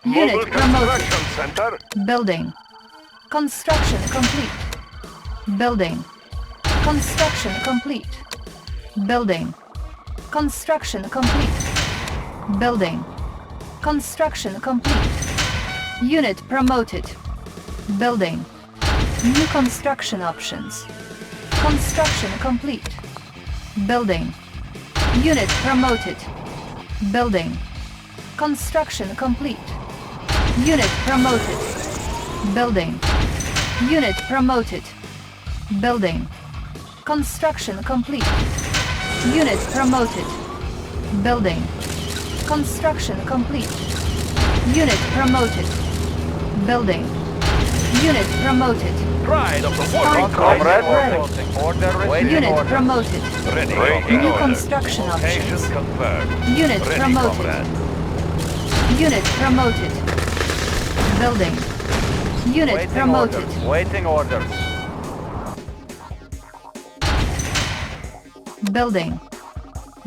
Unit Mobile promoted. Construction Center. Building. Construction complete. Building. Construction complete. Building. Construction complete. Building. Construction complete. Unit promoted. Building. New construction options. Construction complete. Building. Unit promoted. Building. Construction complete. Unit promoted. Building. Unit promoted. Building. Construction complete. Unit promoted. Building. Construction complete. Unit promoted. Building. Unit promoted. Pride of the Fine. Comrade. Order ready. Unit promoted. Ready. New construction Location options. confirmed. Unit Ready, promoted. comrade. Unit promoted. Building. Unit Waiting promoted. orders. Waiting orders. Building.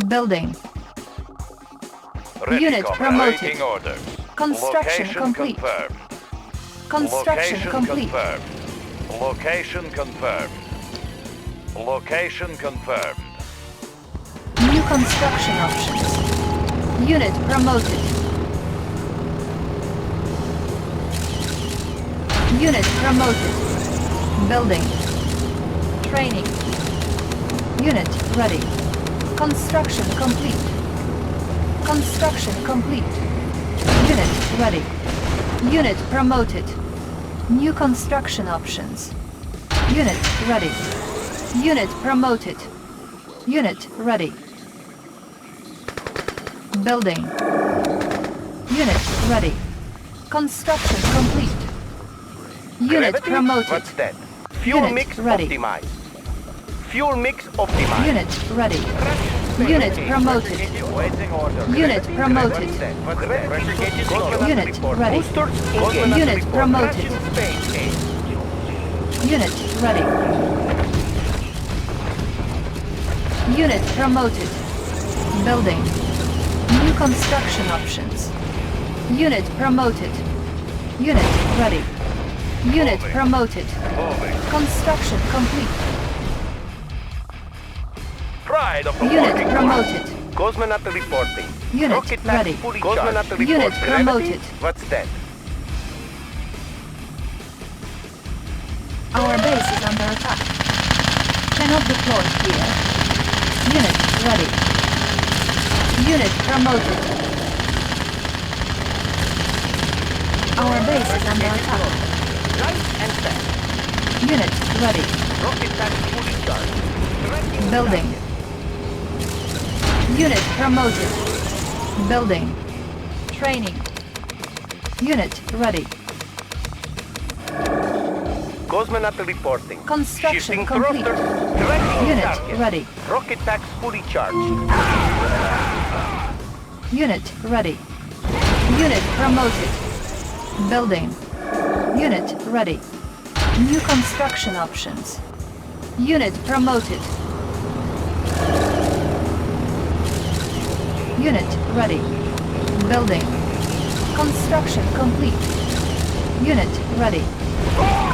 Building. Ready, Unit comrade. promoted. Waiting orders. Construction Location complete. confirmed. Construction Location complete. confirmed. Location confirmed. Location confirmed. New construction options. Unit promoted. Unit promoted. Building. Training. Unit ready. Construction complete. Construction complete. Unit ready. Unit promoted. New construction options. Unit ready. Unit promoted. Unit ready. Building. Unit ready. Construction complete. Unit Gravity? promoted. What's that? Fuel Unit mix ready. optimized. Fuel mix optimized. Unit ready. Unit promoted. Waiting order. Unit Gravity? promoted. What's that? What's that? Pressure gauges low. Unit Report. ready. Boosters Unit engaged. Report. promoted. Traction space age. Unit ready. Unit promoted. Building. New construction options. Unit promoted. Unit ready. Unit Moving. promoted. Moving. Construction complete. Pride of the Unit working promoted. Cosmonaut reporting. Unit Rocket lab ready. fully Unit charged. Report. Gravity? promoted. What's that? Our base is under attack. Cannot deploy here. Unit ready. Unit promoted. Our base is under attack. Light and set. Unit ready. Rocket lab fully charged. Tracking Building. target. Unit promoted. Building. Training. Unit ready. Cosmonaut reporting. Construction Shifting complete. thrusters. Tracking Unit target. ready. Rocket packs fully charged. Unit ready. Unit promoted. Building. Unit ready. New construction options. Unit promoted. Unit ready. Building. Construction complete. Unit ready.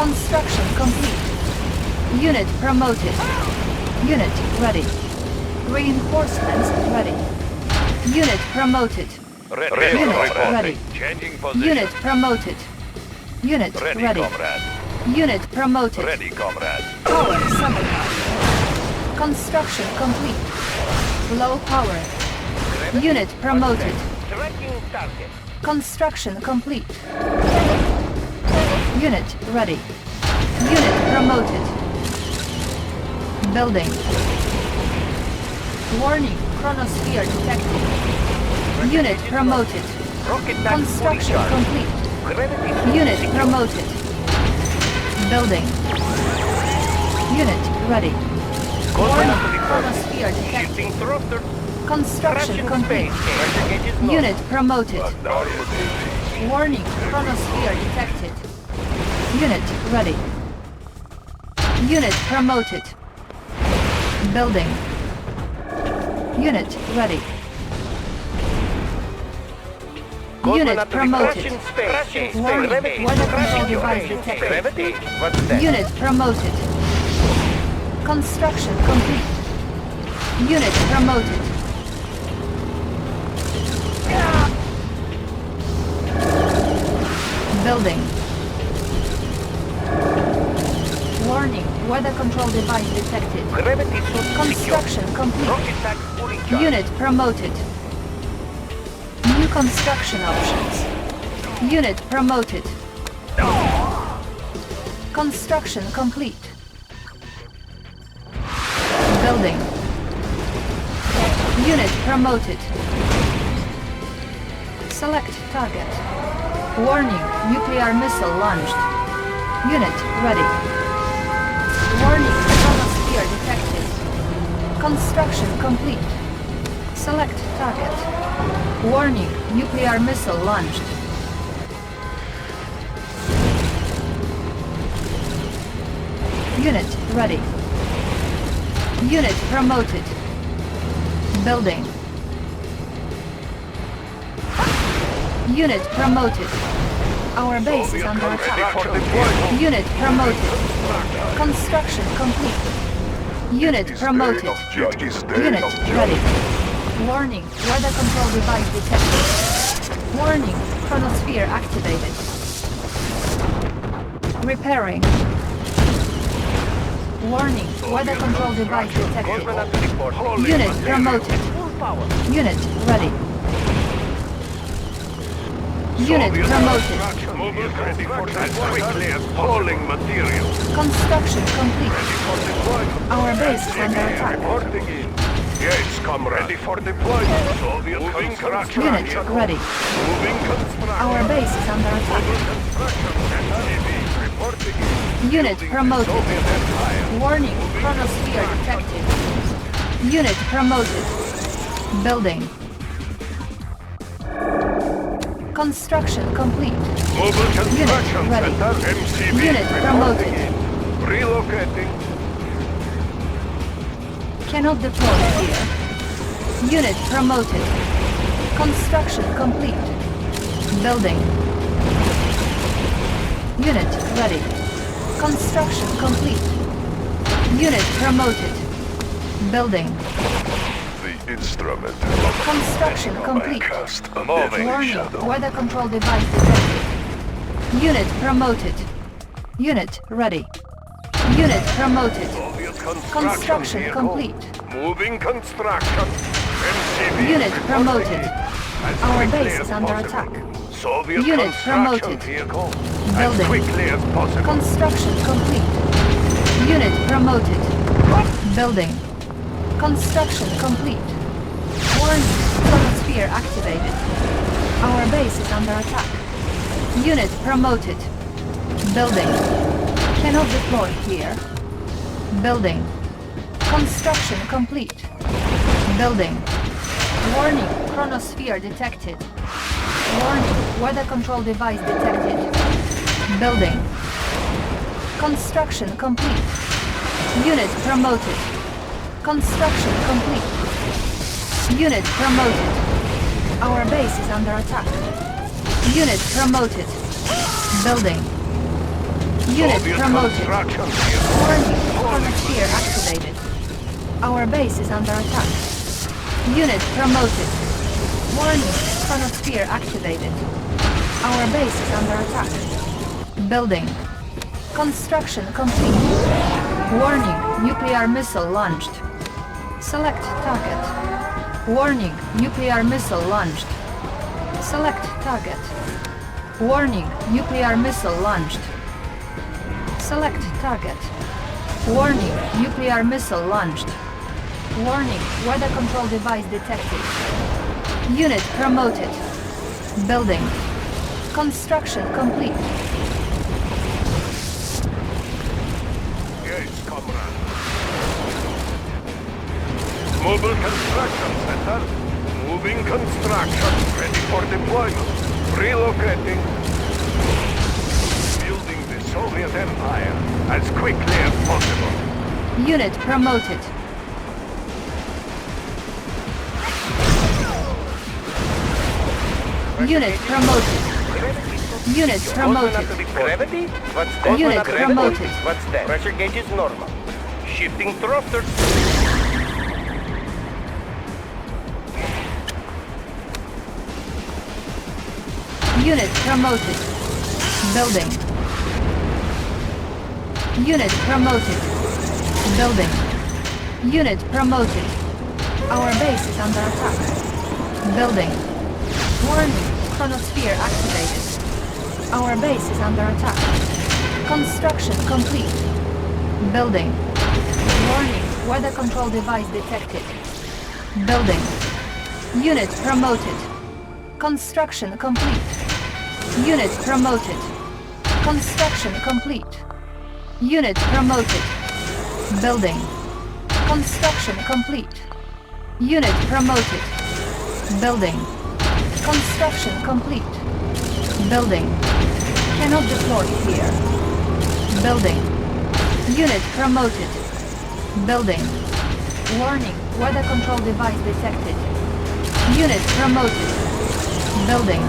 Construction complete. Unit promoted. Unit ready. Reinforcements ready. Unit promoted. Ready. Unit Reporting. ready. Changing position. Unit promoted. Unit Ready, ready. comrade. Unit promoted. Ready, comrade. Power sabotage. Construction complete. Low power. Unit promoted. Tracking target. Construction complete. Unit ready. Unit promoted. Building. Warning, chronosphere detected. Unit promoted. Rocket packs fully Construction charged. complete. Gravity Unit secure. promoted. Building. Unit ready. Warning, Cosmonaut reporting. chronosphere detected. Shifting thrusters. Construction Traction complete. space. Pressure gauges low. Unit promoted. Warning, chronosphere detected. Unit ready. Unit promoted. Building. Unit ready. Unit promoted. Crash in space. Crash in space. Warning, Gravity. weather Crash control in device space. detected. Gravity. What's that? Unit promoted. Construction complete. Unit promoted. Building. Warning, weather control device detected. Gravity suit secure. Construction complete. Rocket pack fully charged. Unit promoted. New construction options. Unit promoted. Construction complete. Building. Unit promoted. Select target. Warning, nuclear missile launched. Unit ready. Warning, chromosphere detected. Construction complete. Select target. Warning, nuclear missile launched. Unit ready. Unit promoted. Building. Unit promoted. Our base is under attack. Unit promoted. Construction complete. Unit promoted. Unit ready. Warning, weather control device detected. Warning, chronosphere activated. Repairing. Warning, weather control device detected. Unit promoted. Full power. Unit ready. Unit promoted. Mobile ready for as quickly as hauling material. Construction complete. For deployment. Our base is under attack. Reporting in. Yes, comrade. Ready for deployment. Soviet construction. Unit ready. Moving construction. Our base is under attack. Construction. NCV. Reporting in. Unit promoted. Soviet Empire. Warning, chronosphere detected. Unit promoted. Building. Construction complete. Mobile construction ready. center. MCV. Unit reporting promoted. in. Relocating. Cannot deploy here. Unit promoted. Construction complete. Building. Unit ready. Construction complete. Unit promoted. Building. The instrument. Construction complete. Cast a moving Warning, shadow. weather control device detected. Unit promoted. Unit ready. Unit promoted. Soviet Construction vehicle. complete. Moving construction. MCV Unit promoted. as Our quickly base as is under possible. attack. Soviet Unit construction promoted. vehicle Building. as quickly as possible. Construction complete. Unit promoted. Building. Construction complete. Warning, chronosphere activated. Our base is under attack. Unit promoted. Building. Cannot deploy here. Building. Construction complete. Building. Warning, chronosphere detected. Warning, weather control device detected. Building. Construction complete. Unit promoted. Construction complete. Unit promoted. Our base is under attack. Unit promoted. Building. Unit Soviet promoted. construction vehicle. Warning, chronosphere activated. Our base is under attack. Unit promoted. Warning, chronosphere activated. Our base is under attack. Building. Construction complete. Warning, nuclear missile launched. Select target. Warning, nuclear missile launched. Select target. Warning, nuclear missile launched. Select target. Warning, nuclear missile launched. Warning, weather control device detected. Unit promoted. Building. Construction complete. Yes, comrade. Mobile construction center. Moving construction. Ready for deployment. Relocating. Building the Soviet Empire as quickly as possible. Unit promoted. Unit promoted. Unit promoted. Gravity? What's that? Unit Gravity? promoted. What's that? Pressure gauge is normal. Shifting thrusters. Unit promoted. Building. Unit promoted. Building. Unit promoted. Our base is under attack. Building. Warning. Chronosphere activated. Our base is under attack. Construction complete. Building. Warning. Weather control device detected. Building. Unit promoted. Construction complete. Unit promoted. Construction complete. Unit promoted. Building. Construction complete. Unit promoted. Building. Construction complete. Building. Cannot deploy here. Building. Unit promoted. Building. Warning. Weather control device detected. Unit promoted. Building.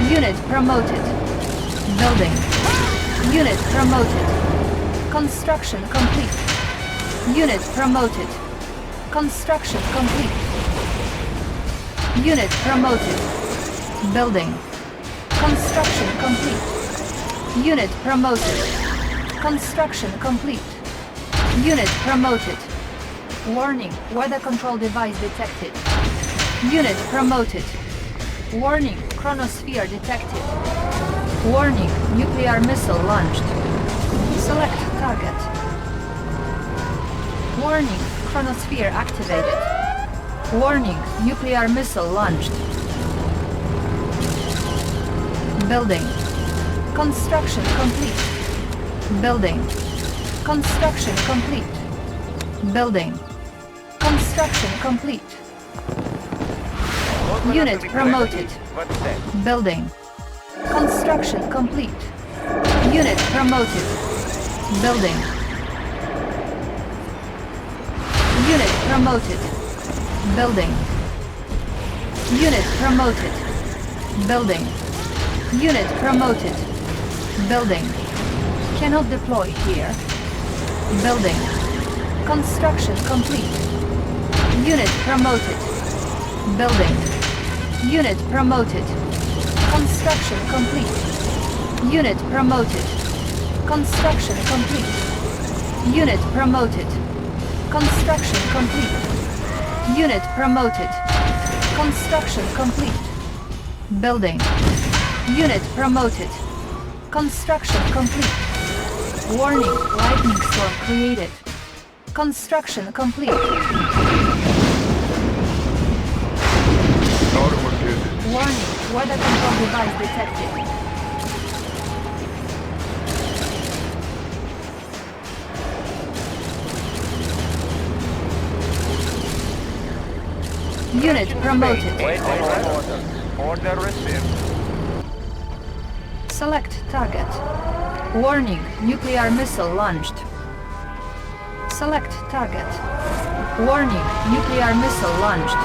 Unit promoted. Building. Unit promoted. Construction complete. Unit promoted. Construction complete. Unit promoted. Building. Construction complete. Unit promoted. Construction complete. Unit promoted. Warning. Weather control device detected. Unit promoted. Warning. Chronosphere detected. Warning. Nuclear missile launched. Select target. Warning. Chronosphere activated. Warning. Nuclear missile launched. Building. Construction complete. Building. Construction complete. Building. Construction complete. Unit promoted. What's that? Building. Construction complete. Unit promoted. Building. Unit promoted. Building. Unit promoted. Building. Unit promoted. Building. Cannot deploy here. Building. Construction complete. Unit promoted. Building. Unit promoted. Construction complete. Unit promoted. Construction complete. Unit promoted. Construction complete. Unit promoted. Construction complete. Building. Unit promoted. Construction complete. Warning. Lightning storm created. Construction complete. Warning. Weather control device detected. Unit promoted. Order received. Select target. Warning. Nuclear missile launched. Select target. Warning. Nuclear missile launched.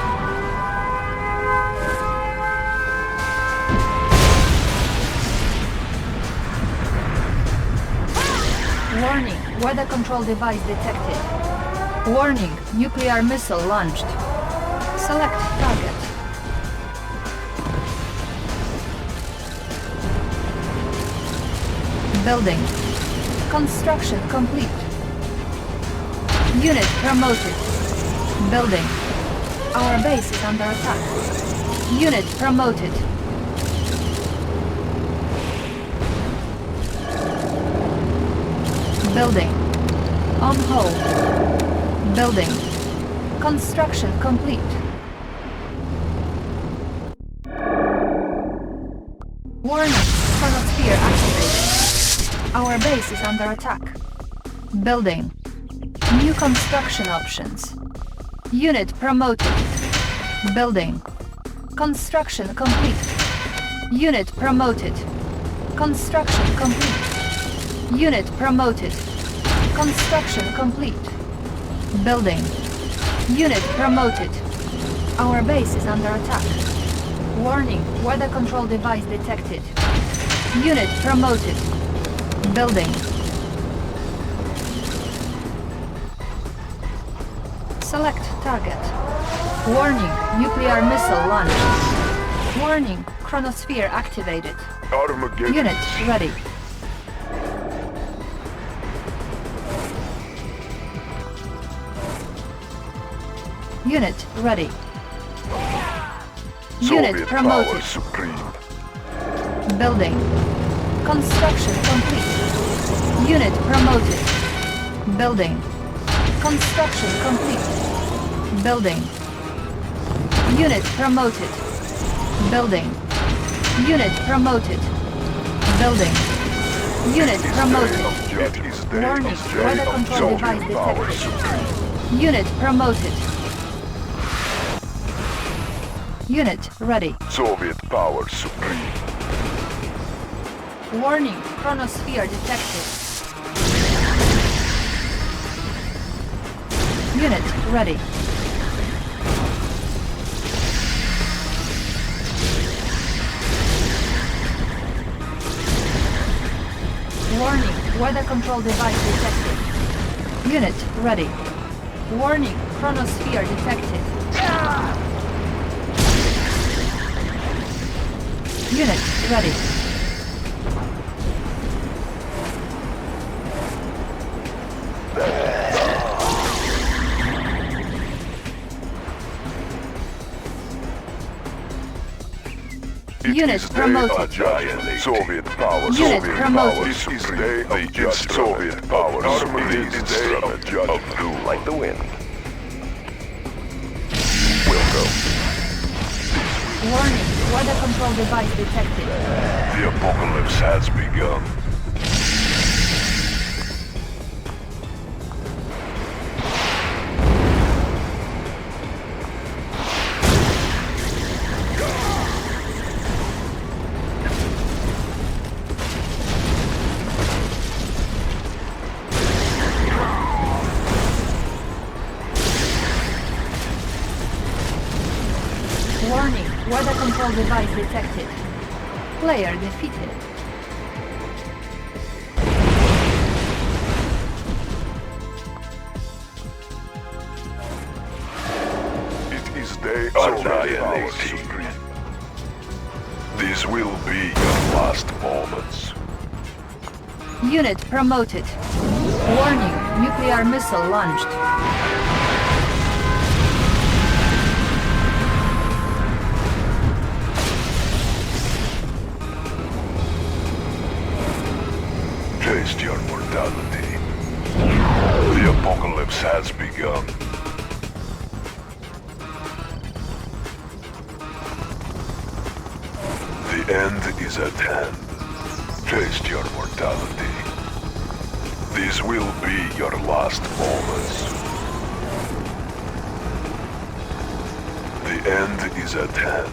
Warning. Weather control device detected. Warning. Nuclear missile launched. Select target. Building. Construction complete. Unit promoted. Building. Our base is under attack. Unit promoted. Building. On hold. Building. Construction complete. Warning. Chronosphere activated. Our base is under attack. Building. New construction options. Unit promoted. Building. Construction complete. Unit promoted. Construction complete. Unit promoted. Construction complete. Building. Unit promoted. Our base is under attack. Warning, weather control device detected. Unit promoted. Building. Select target. Warning, nuclear missile launched. Warning, chronosphere activated. Armageddon. Unit ready. Unit ready. Unit Soviet promoted. power supreme. Building. Construction complete. Unit promoted. Building. Construction complete. Building. Unit promoted. Building. Unit promoted. Building. Unit promoted. It is day Warning, of day weather of control Soviet device power detected. supreme. Unit promoted. Unit ready. Soviet power supreme. Warning, chronosphere detected. Unit ready. Warning, weather control device detected. Unit ready. Warning, chronosphere detected. Unit ready. Unit promoted. Soviet power. Unit Soviet promoted. power. This is day of judgment. Soviet power. Armageddon day of judgment. Like the wind. Welcome. Warning, weather control device detected. The apocalypse has begun. Warning, weather control device detected. Player defeated. It is day of power supreme. This will be your last moments. Unit promoted. Warning, nuclear missile launched. Taste your mortality. The apocalypse has begun. The end is at hand. Taste your mortality. These will be your last moments. The end is at hand.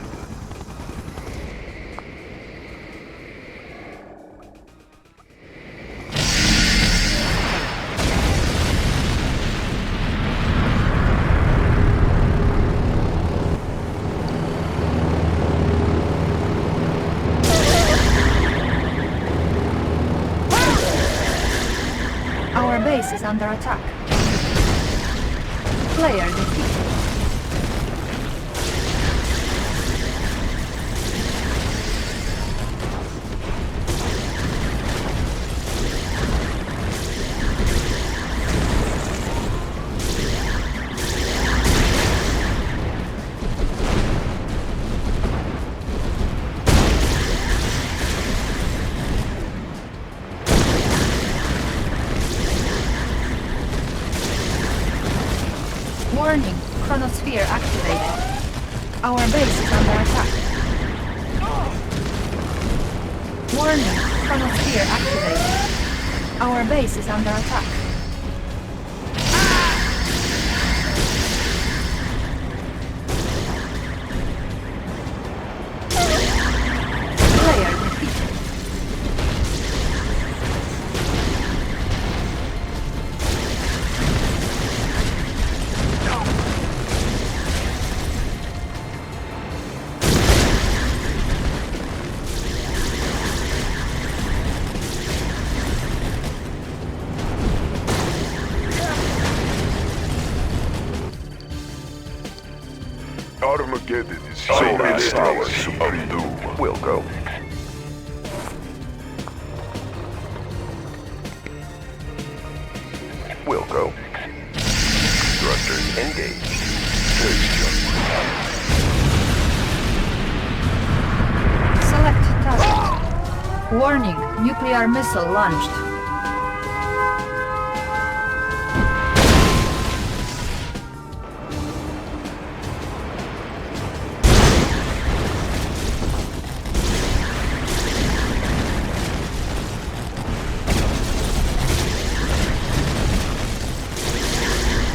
Our base is under attack. Player defeated. Warning, chronosphere activated. Our base is under attack. Warning, chronosphere activated. Our base is under attack. Player defeated. Armageddon is so fast our supreme doom. We'll go. We'll go. Thrusters engaged. Taste your Select target. Warning, nuclear missile launched.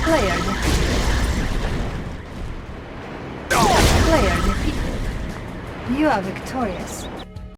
Player defeated. Player defeated. You are victorious.